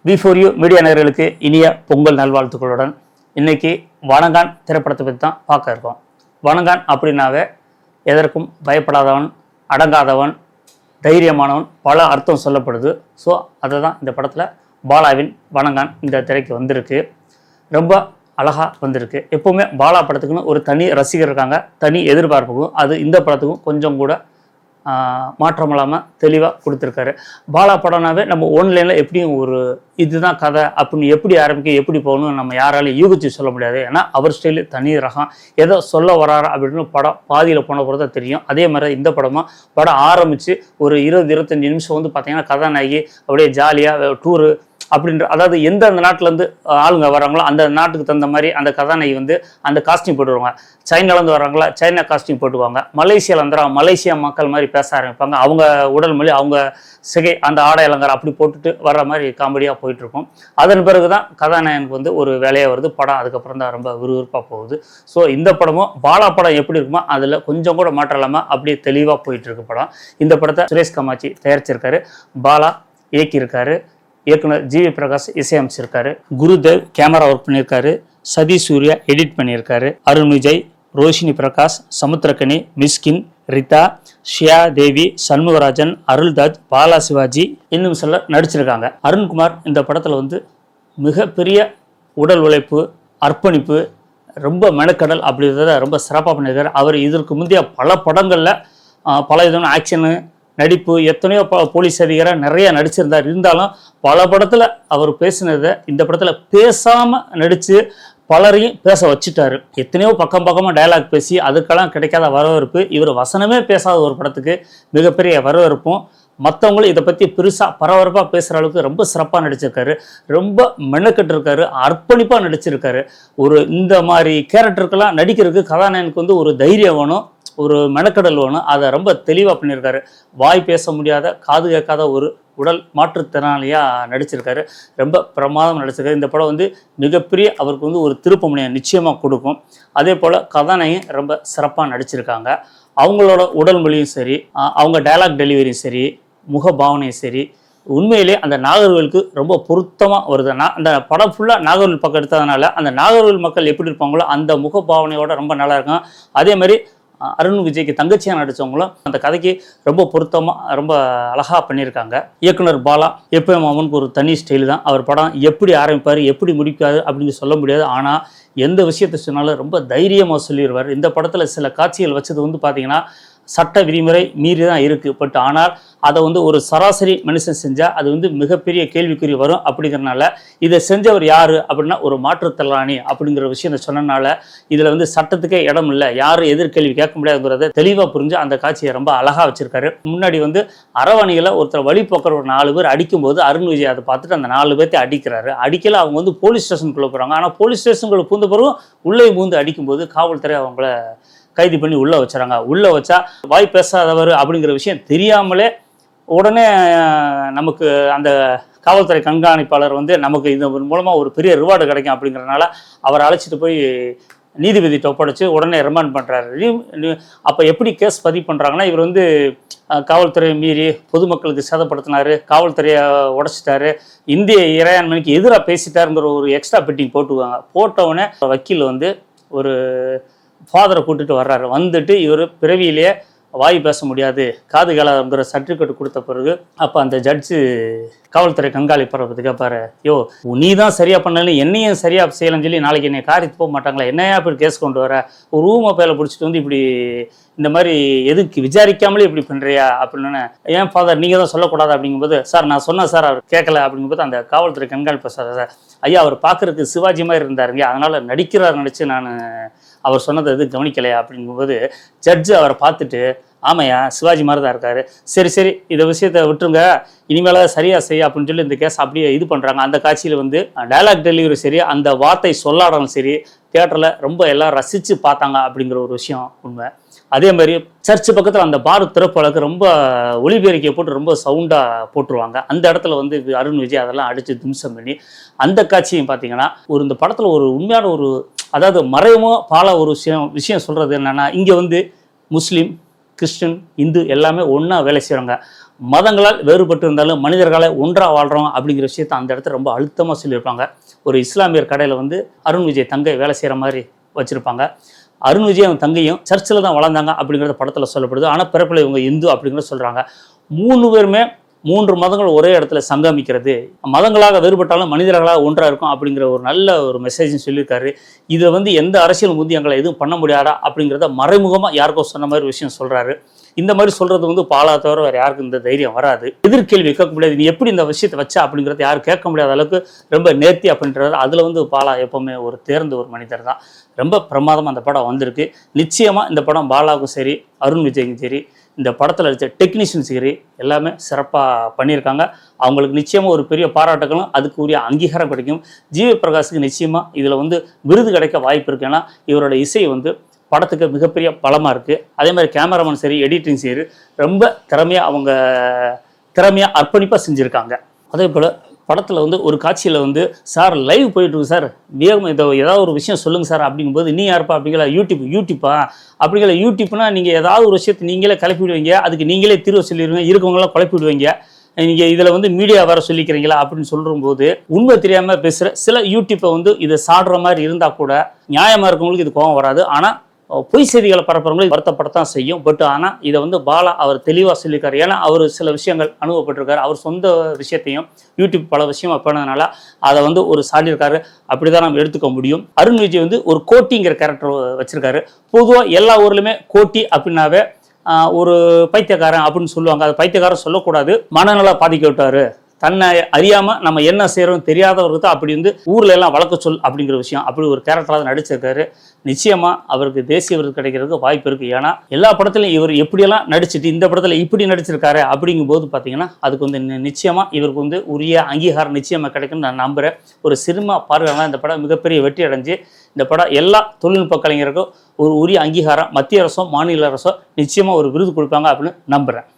V4U media நேயர்களுக்கு இனிய பொங்கல் நல்வாழ்த்துக்களுடன் இன்னைக்கு வணங்கான் திரைப்படத்தை பற்றி தான் பார்க்க இருக்கோம். வணங்கான் அப்படின்னாவே எதற்கும் பயப்படாதவன், அடங்காதவன், தைரியமானவன் பல அர்த்தம் சொல்லப்படுது. ஸோ அதை தான் இந்த படத்தில் பாலாவின் வணங்கான் இந்த திரைக்கு வந்திருக்கு. ரொம்ப அழகாக வந்திருக்கு. எப்போவுமே பாலா படத்துக்குன்னு ஒரு தனி ரசிகர் இருக்காங்க, தனி எதிர்பார்ப்புக்கும். அது இந்த படத்துக்கும் கொஞ்சம் கூட மாற்றம் இல்லாமல் தெளிவாக கொடுத்துருக்காரு. பாலா படம்னாவே நம்ம ஆன்லைனில் எப்படியும் ஒரு இதுதான் கதை அப்படின்னு எப்படி ஆரம்பிக்க எப்படி போகணும் நம்ம யாராலையும் யூகிச்சு சொல்ல முடியாது. ஏன்னா அவர் ஸ்டைலு தனி ரகம், ஏதோ சொல்ல வராரா அப்படின்னு படம் பாதியில் போன கூட தான் தெரியும். அதே மாதிரி இந்த படம் ஆரம்பித்து ஒரு 20-25 நிமிஷம் வந்து பார்த்திங்கன்னா கதாநாயகி அப்படியே ஜாலியாக டூரு அப்படின்ற, அதாவது எந்தெந்த நாட்டிலேருந்து ஆளுங்க வராங்களோ அந்த நாட்டுக்கு தகுந்த மாதிரி அந்த கதாநாயகி வந்து அந்த காஸ்டியூம் போட்டுருவாங்க. சைனாலேருந்து வராங்களா சைனா காஸ்டியூம் போட்டுவாங்க. மலேசியாவில் வந்துடுறாங்க, மலேசியா மக்கள் மாதிரி பேச ஆரம்பிப்பாங்க. அவங்க உடல் மொழி, அவங்க சிகை, அந்த ஆடை அலங்காரம் அப்படி போட்டுட்டு வர்ற மாதிரி காமெடியாக போயிட்டுருக்கும். அதன் பிறகு தான் கதாநாயகனுக்கு வந்து ஒரு வேலையாக வருது. படம் அதுக்கப்புறம் தான் ரொம்ப விறுவிறுப்பாக போகுது. ஸோ இந்த படமும் பாலா படம் எப்படி இருக்குமோ அதில் கொஞ்சம் கூட மாற்றம் இல்லாமல் அப்படியே தெளிவாக போயிட்டுருக்கு படம். இந்த படத்தை சுரேஷ் கமாச்சி தயாரிச்சிருக்காரு, பாலா இயக்கியிருக்காரு, இயக்குனர் ஜி வி பிரகாஷ் இசையமைச்சிருக்காரு, குருதேவ் கேமரா ஒர்க் பண்ணியிருக்காரு, சதீஷ் சூர்யா எடிட் பண்ணியிருக்காரு, அருண் விஜய், ரோஷினி பிரகாஷ், சமுத்திரக்கனி, மிஸ்கின், ரிதா, ஷியா தேவி, சண்முகராஜன், அருள்தாஜ், பாலா சிவாஜி இன்னும் சிலர் நடிச்சிருக்காங்க. அருண்குமார் இந்த படத்தில் வந்து மிகப்பெரிய உடல் உழைப்பு, அர்ப்பணிப்பு, ரொம்ப மெனக்கடல் அப்படின்றத ரொம்ப சிறப்பாக பண்ணியிருக்காரு. அவர் இதற்கு முந்தைய பல படங்களில் பல விதமான ஆக்ஷனு நடிப்பு, எத்தனையோ போலீஸ் அதிகாரம் நிறைய நடிச்சிருந்தார். இருந்தாலும் பல படத்தில் அவர் பேசினதை இந்த படத்தில் பேசாமல் நடித்து பலரையும் பேச வச்சுட்டாரு. எத்தனையோ பக்கமாக டயலாக் பேசி அதுக்கெல்லாம் கிடைக்காத வரவேற்பு, இவர் வசனமே பேசாத ஒரு படத்துக்கு மிகப்பெரிய வரவேற்பும், மற்றவங்களும் இதை பற்றி பெருசாக பரபரப்பாக பேசுகிற அளவுக்கு ரொம்ப சிறப்பாக நடிச்சிருக்காரு. ரொம்ப மெனக்கட்டு இருக்காரு, அர்ப்பணிப்பாக நடிச்சிருக்காரு. ஒரு இந்த மாதிரி கேரக்டருக்கெல்லாம் நடிக்கிறதுக்கு கதாநாயகனுக்கு வந்து ஒரு தைரியம் வேணும், ஒரு மெனக்கடல் வேணும். அதை ரொம்ப தெளிவாக பண்ணியிருக்காரு. வாய் பேச முடியாத, காது கேட்காத ஒரு உடல் மாற்றுத்திறனாளியாக நடிச்சிருக்காரு. ரொம்ப பிரமாதம் நடிச்சிருக்காரு. இந்த படம் வந்து மிகப்பெரிய அவருக்கு வந்து ஒரு திருப்பமுனையை நிச்சயமாக கொடுக்கும். அதே போல் கதாநாயகன் ரொம்ப சிறப்பாக நடிச்சிருக்காங்க. அவங்களோட உடல் மொழியும் சரி, அவங்க டைலாக் டெலிவரியும் சரி, முக பாவனையும் சரி, உண்மையிலே அந்த நாகர்கோவிலுக்கு ரொம்ப பொருத்தமாக வருது. அந்த படம் ஃபுல்லாக நாகர்கோவில் பக்கம் எடுத்ததுனால அந்த நாகர்கோவில் மக்கள் எப்படி இருப்பாங்களோ அந்த முக பாவனையோட ரொம்ப நல்லா இருக்கும். அதே மாதிரி அருண் விஜய்க்கு தங்கச்சியாக நடித்தவங்களும் அந்த கதைக்கு ரொம்ப பொருத்தமாக ரொம்ப அழகாக பண்ணியிருக்காங்க. இயக்குனர் பாலா எப்பயும் அவனுக்கு ஒரு தனி ஸ்டைல் தான். அவர் படம் எப்படி ஆரம்பிப்பார் எப்படி முடிக்காது அப்படின்னு சொல்ல முடியாது. ஆனால் எந்த விஷயத்தை சொன்னாலும் ரொம்ப தைரியமாக சொல்லிடுவார். இந்த படத்தில் சில காட்சிகள் வச்சது வந்து பார்த்திங்கன்னா சட்ட விதிமுறை மீறி தான் இருக்குது. பட் ஆனால் அதை வந்து ஒரு சராசரி மனுஷன் செஞ்சால் அது வந்து மிகப்பெரிய கேள்விக்குறி வரும். அப்படிங்கிறனால இதை செஞ்சவர் யார் அப்படின்னா ஒரு மாற்றுத்திறனாளி அப்படிங்கிற விஷயத்தை சொன்னனால இதில் வந்து சட்டத்துக்கே இடம் இல்லை, யாரும் எதிர்கேள்வி கேட்க முடியாதுங்கிறத தெளிவாக புரிஞ்சு அந்த காட்சியை ரொம்ப அழகாக வச்சுருக்காரு. முன்னாடி வந்து அரவணையில் ஒருத்தர் வழிபோக்கிற ஒரு 4 பேர் அடிக்கும்போது அருண் விஜய் அதை பார்த்துட்டு அந்த 4 பேர்த்தை அடிக்கிறாரு. அடிக்கல, அவங்க வந்து போலீஸ் ஸ்டேஷனுக்குள்ளே போகிறாங்க. ஆனால் போலீஸ் ஸ்டேஷனுக்குள்ளே பூந்த பிறகு உள்ளே பூந்து அடிக்கும்போது காவல்துறை அவங்கள கைது பண்ணி உள்ளே வச்சுறாங்க. உள்ளே வச்சா வாய் பேசாதவர் அப்படிங்கிற விஷயம் தெரியாமலே உடனே நமக்கு அந்த காவல்துறை கண்காணிப்பாளர் வந்து நமக்கு இது மூலமாக ஒரு பெரிய ரிவார்டு கிடைக்கும் அப்படிங்கிறனால அவரை அழைச்சிட்டு போய் நீதிபதிட்ட ஒப்படைச்சு உடனே ரிமாண்ட் பண்ணுறாரு. அப்போ எப்படி கேஸ் பதிவு பண்ணுறாங்கன்னா, இவர் வந்து காவல்துறையை மீறி பொதுமக்களுக்கு சேதப்படுத்தினார், காவல்துறையை உடைச்சிட்டாரு, இந்திய இறையாண்மைக்கு எதிராக பேசிட்டாருங்கிற ஒரு எக்ஸ்ட்ரா பெட்டிங் போட்டுவாங்க. போட்டவுடனே வக்கீல் வந்து ஒரு ஃபாதரை கூட்டிட்டு வர்றாரு. வந்துட்டு இவர் பிறவியிலேயே வாய் பேச முடியாது, காது கேளாதுங்கிற சர்டிஃபிகேட் கொடுத்த பிறகு அப்போ அந்த ஜட்ஜு காவல்துறை கண்காணிப்பதை கேட்பாரு, யோ நீ தான் சரியாக பண்ணல, என்னையும் சரியாக செய்யலன்னு சொல்லி நாளைக்கு என்னை காரித்து போக மாட்டாங்களா, என்னையா இப்படி கேஸ் கொண்டு வர, ஒரு ரூமை பேல பிடிச்சிட்டு வந்து இப்படி இந்த மாதிரி எதுக்கு விசாரிக்காமலே இப்படி பண்ணுறியா அப்படின்னு. ஏன் ஃபாதர் நீங்கள் தான் சொல்லக்கூடாது அப்படிங்கும்போது, சார் நான் சொன்னேன் சார் அவர் கேட்கல அப்படிங்கும்போது அந்த காவல்துறை கண்காணிப்பு சார், ஐயா அவர் பார்க்குறதுக்கு சிவாஜி மாதிரி இருந்தாருங்க, அதனால் நடிச்சு நான் அவர் சொன்னதை எது கவனிக்கலையா அப்படிங்கும்போது ஜட்ஜு அவரை பார்த்துட்டு, ஆமையா சிவாஜி மாதிரி தான் இருக்காரு, சரி இந்த விஷயத்தை விட்டுருங்க, இனிமேல சரியாக செய்ய அப்படின்னு சொல்லி இந்த கேஸ் அப்படியே இது பண்ணுறாங்க. அந்த காட்சியில் வந்து டைலாக் டெலிவரி சரி, அந்த வார்த்தை சொல்லாடலும் சரி, தியேட்டரில் ரொம்ப எல்லாம் ரசித்து பார்த்தாங்க அப்படிங்கிற ஒரு விஷயம் உண்மை. அதே மாதிரி சர்ச்சு பக்கத்தில் அந்த பாரு திறப்பழக்கு ரொம்ப ஒளிபெருக்கியை போட்டு ரொம்ப சவுண்டாக போட்டுருவாங்க. அந்த இடத்துல வந்து அருண் விஜய் அதெல்லாம் அடித்து தும்சம் பண்ணி அந்த காட்சியும் பார்த்தீங்கன்னா இந்த படத்தில் ஒரு உண்மையான ஒரு, அதாவது மறைமுக பால ஒரு விஷயம் சொல்கிறது என்னென்னா, இங்கே வந்து முஸ்லீம், கிறிஸ்டின், இந்து எல்லாமே ஒன்றா வேலை செய்கிறாங்க. மதங்களால் வேறுபட்டு இருந்தாலும் மனிதர்களை ஒன்றாக வாழ்கிறோம் அப்படிங்கிற விஷயத்த அந்த இடத்துல ரொம்ப அழுத்தமாக சொல்லியிருப்பாங்க. ஒரு இஸ்லாமியர் கடையில் வந்து அருண் விஜய் தங்கை வேலை செய்கிற மாதிரி வச்சுருப்பாங்க. அருண் விஜய் அவங்க தங்கையும் சர்ச்சில் தான் வளர்ந்தாங்க அப்படிங்கிறத படத்தில் சொல்லப்படுது. ஆனால் பிறப்பில் இவங்க இந்து அப்படிங்கிறத சொல்கிறாங்க. 3 பேருமே 3 மதங்கள் ஒரே இடத்துல சங்கமிக்கிறது, மதங்களாக வேறுபட்டாலும் மனிதர்களாக ஒன்றாக இருக்கும் அப்படிங்கிற ஒரு நல்ல ஒரு மெசேஜ் சொல்லியிருக்காரு. இதை வந்து எந்த அரசியல் முந்தி எங்களை எதுவும் பண்ண முடியாதா அப்படிங்கிறத மறைமுகமாக யாருக்கோ சொன்ன மாதிரி விஷயம் சொல்கிறாரு. இந்த மாதிரி சொல்கிறது வந்து பாலா தவிர வேறு யாருக்கும் இந்த தைரியம் வராது. எதிர்கேள்வி கேட்க முடியாது, நீ எப்படி இந்த விஷயத்தை வச்சா அப்படிங்கிறத யாரும் கேட்க முடியாத அளவுக்கு ரொம்ப நேர்த்தி அப்படின்றது. அதில் வந்து பாலா எப்போவுமே ஒரு தேர்ந்த ஒரு மனிதர் தான். ரொம்ப பிரமாதமாக அந்த படம் வந்திருக்கு. நிச்சயமாக இந்த படம் பாலாவுக்கும் சரி அருண் விஜய்க்கும் சரி இந்த படத்தில் நடித்த டெக்னீஷியன் சரி எல்லாமே சிறப்பாக பண்ணியிருக்காங்க. அவங்களுக்கு நிச்சயமாக ஒரு பெரிய பாராட்டுகளும் அதுக்கு உரிய அங்கீகாரம் கிடைக்கும். ஜிவி பிரகாஷுக்கு நிச்சயமாக இதில் வந்து விருது கிடைக்க வாய்ப்பு இருக்குது. ஏன்னா இவரோட இசை வந்து படத்துக்கு மிகப்பெரிய பலமாக இருக்குது. அதே மாதிரி கேமராமேன் சரி எடிட்டிங் சரி ரொம்ப திறமையாக அர்ப்பணிப்பாக செஞ்சுருக்காங்க. அதே போல் படத்தில் வந்து ஒரு காட்சியில் வந்து சார் லைவ் போயிட்டுருக்கு சார், வேகமாக இதை ஏதாவது ஒரு விஷயம் சொல்லுங்கள் சார் அப்படிங்கும்போது, நீ யாருப்பா அப்படிங்கிற யூடியூப்பா அப்படிங்கிற யூடியூப்னா நீங்கள் ஏதாவது ஒரு விஷயத்தை நீங்களே கிளப்பி விடுவீங்க, அதுக்கு நீங்களே தீர்வு சொல்லிடுவீங்க, இருக்கவங்களாம் குழப்பி விடுவீங்க, நீங்கள் இதில் வந்து மீடியா வர சொல்லிக்கிறீங்களா அப்படின்னு சொல்லும்போது உண்மை தெரியாமல் பேசுகிற சில யூடியூப்பை வந்து இதை சாடுற மாதிரி இருந்தால் கூட நியாயமாக இருக்கவங்களுக்கு இது கோபம் வராது. ஆனால் பொய் செய்திகளை பரப்புறவங்களுக்கு வருத்தப்படத்தான் செய்யும். பட் ஆனால் இதை வந்து பாலா அவர் தெளிவாக சொல்லியிருக்காரு. ஏன்னா அவர் சில விஷயங்கள் அனுபவப்பட்டிருக்காரு. அவர் சொந்த விஷயத்தையும் யூடியூப் பல விஷயம் பண்ணதுனால அதை வந்து ஒரு சாடியிருக்காரு. அப்படி தான் நம்ம எடுத்துக்க முடியும். அருண் விஜய் வந்து ஒரு கோட்டிங்கிற கேரக்டர் வச்சிருக்காரு. பொதுவாக எல்லா ஊர்லையுமே கோட்டி அப்படின்னாவே ஒரு பைத்தியக்காரன் அப்படின்னு சொல்லுவாங்க. அது பைத்தியக்காரன் சொல்லக்கூடாது, மனநல பாதிக்க விட்டாரு, தன்னை அறியாமல் நம்ம என்ன செய்கிறோம் தெரியாதவருக்கு தான் அப்படி வந்து ஊரில் எல்லாம் வழக்கு சொல் அப்படிங்கிற விஷயம் அப்படி ஒரு கேரக்டராக நடிச்சிருக்காரு. நிச்சயமாக அவருக்கு தேசிய விருது கிடைக்கிறதுக்கு வாய்ப்பு இருக்குது. ஏன்னா எல்லா படத்துலையும் இவர் எப்படியெல்லாம் நடிச்சுட்டு இந்த படத்தில் இப்படி நடிச்சிருக்காரு அப்படிங்கும்போது பார்த்தீங்கன்னா அதுக்கு வந்து நிச்சயமாக இவருக்கு வந்து உரிய அங்கீகாரம் நிச்சயமாக கிடைக்குன்னு நான் நம்புகிறேன். ஒரு சினிமா பார்வையாளர் இந்த படம் மிகப்பெரிய வெற்றி அடைஞ்சு இந்த படம் எல்லா தொழில்நுட்ப கலைஞருக்கும் ஒரு உரிய அங்கீகாரம் மத்திய அரசோ மாநில அரசோ நிச்சயமாக ஒரு விருது கொடுப்பாங்க அப்படின்னு நம்புகிறேன்.